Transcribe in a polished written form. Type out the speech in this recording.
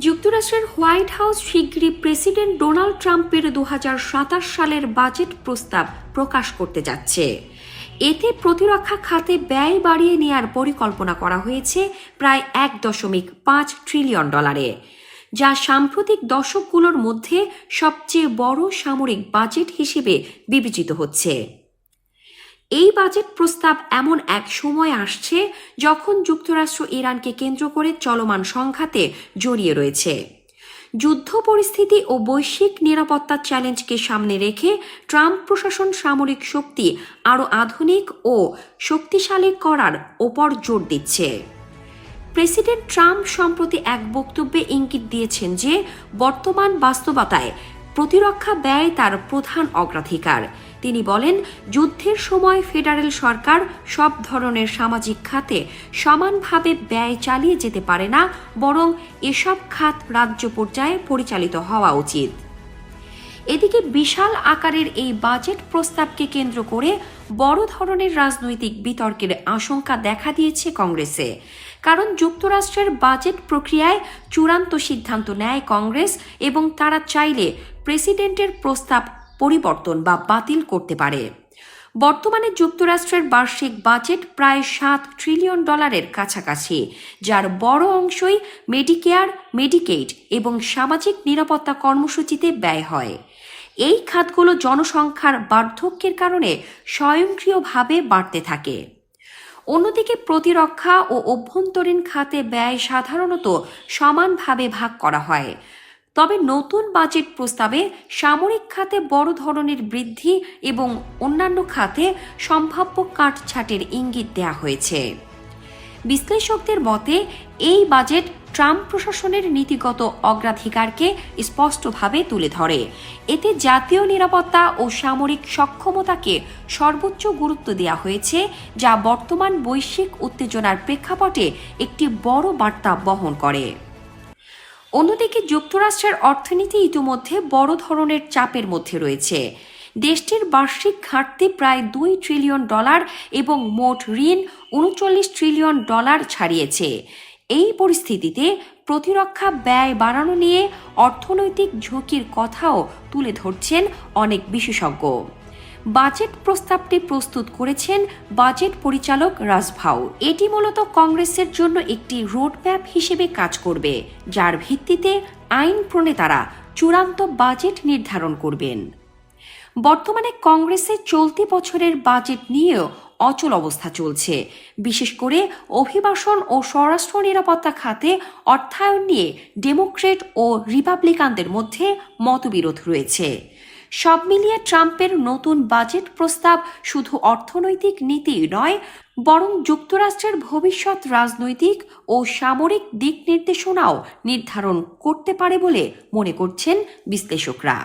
যুক্তরাষ্ট্রের white house শিগগিরই president Donald ট্রাম্পের 2027 সালের বাজেট প্রস্তাব প্রকাশ করতে যাচ্ছে। এতে প্রতিরক্ষা খাতে ব্যয় বাড়িয়ে নেওয়ার পরিকল্পনা করা হয়েছে প্রায় $1.5 ট্রিলিয়ন, যা সাম্প্রতিক দশকগুলোর মধ্যে সবচেয়ে বড় সামরিক বাজেট হিসেবে বিবেচিত হচ্ছে। এই বাজেট প্রস্তাব এমন এক সময় আসছে যখন যুক্তরাষ্ট্র ইরানকে কেন্দ্র করে চলমান সংঘাতে জড়িয়ে রয়েছে। যুদ্ধ পরিস্থিতি ও বৈশ্বিক নিরাপত্তা চ্যালেঞ্জকে সামনে রেখে ট্রাম্প প্রশাসন সামরিক শক্তি আরও আধুনিক ও শক্তিশালী করার ওপর জোর দিচ্ছে। প্রেসিডেন্ট ট্রাম্প সম্প্রতি এক বক্তব্যে ইঙ্গিত দিয়েছেন যে বর্তমান বাস্তবতায় প্রতিরক্ষা ব্যয় তার প্রধান অগ্রাধিকার। তিনি বলেন, যুদ্ধের সময় ফেডারেল সরকার সব ধরনের সামাজিক খাতে সমানভাবে ব্যয় চালিয়ে যেতে পারে না, বরং এসব খাত রাজ্য পর্যায়ে পরিচালিত হওয়া উচিত। এদিকে বিশাল আকারের এই বাজেট প্রস্তাবকে কেন্দ্র করে বড় ধরনের রাজনৈতিক বিতর্কের আশঙ্কা দেখা দিয়েছে কংগ্রেসে। কারণ যুক্তরাষ্ট্রের বাজেট প্রক্রিয়ায় চূড়ান্ত সিদ্ধান্ত নেয় কংগ্রেস এবং তারা চাইলে প্রেসিডেন্টের প্রস্তাব পরিবর্তন বা বাতিল করতে পারে। বর্তমানে যুক্তরাষ্ট্রের বার্ষিক বাজেট প্রায় $7 ট্রিলিয়ন কাছাকাছি, যার বড় অংশই মেডিকেয়ার, মেডিকেইড এবং সামাজিক নিরাপত্তা কর্মসূচিতে ব্যয় হয়। এই খাতগুলো জনসংখ্যার বার্ধক্যের কারণে স্বয়ংক্রিয়ভাবে বাড়তে থাকে। অন্যদিকে প্রতিরক্ষা ও অভ্যন্তরীণ খাতে ব্যয় সাধারণত সমানভাবে ভাগ করা হয়। তবে নতুন বাজেট প্রস্তাবে সামরিক খাতে বড় ধরনের বৃদ্ধি এবং অন্যান্য খাতে সম্ভাব্য কাটছাঁটের ইঙ্গিত দেওয়া হয়েছে। বিশ্লেষকদের মতে এই বাজেট ট্রাম্প প্রশাসনের নীতিগত অগ্রাধিকারকে স্পষ্টভাবে তুলে ধরে। এতে জাতীয় নিরাপত্তা ও সামরিক সক্ষমতাকে সর্বোচ্চ গুরুত্ব দেওয়া হয়েছে, যা বর্তমান বৈশ্বিক উত্তেজনার প্রেক্ষাপটে একটি বড় বার্তা বহন করে। অন্যদিকে যুক্তরাষ্ট্রের অর্থনীতি ইতিমধ্যে বড় ধরনের চাপের মধ্যে রয়েছে। দেশটির বার্ষিক ঘাটতি প্রায় $2 ট্রিলিয়ন এবং মোট ঋণ $39 ট্রিলিয়ন ছাড়িয়েছে। এই পরিস্থিতিতে প্রতিরক্ষা ব্যয় বাড়ানো নিয়ে অর্থনৈতিক ঝুঁকির কথাও তুলে ধরছেন অনেক বিশেষজ্ঞ। বাজেট প্রস্তাবটি প্রস্তুত করেছেন বাজেট পরিচালক রাজভাউ। এটি মূলত কংগ্রেসের জন্য একটি রোডম্যাপ হিসেবে কাজ করবে, যার ভিত্তিতে আইন প্রণেতারা চূড়ান্ত বাজেট নির্ধারণ করবেন। বর্তমানে কংগ্রেসের চলতি বছরের বাজেট নিয়েও অচল অবস্থা চলছে। বিশেষ করে অভিবাসন ও স্বরাষ্ট্র নিরাপত্তা খাতে অর্থায়ন নিয়ে ডেমোক্রেট ও রিপাবলিকানদের মধ্যে মতবিরোধ রয়েছে। সব মিলিয়ে ট্রাম্পের নতুন বাজেট প্রস্তাব শুধু অর্থনৈতিক নীতি নয়, বরং যুক্তরাষ্ট্রের ভবিষ্যৎ রাজনৈতিক ও সামরিক দিক নির্দেশনাও নির্ধারণ করতে পারে বলে মনে করছেন বিশ্লেষকরা।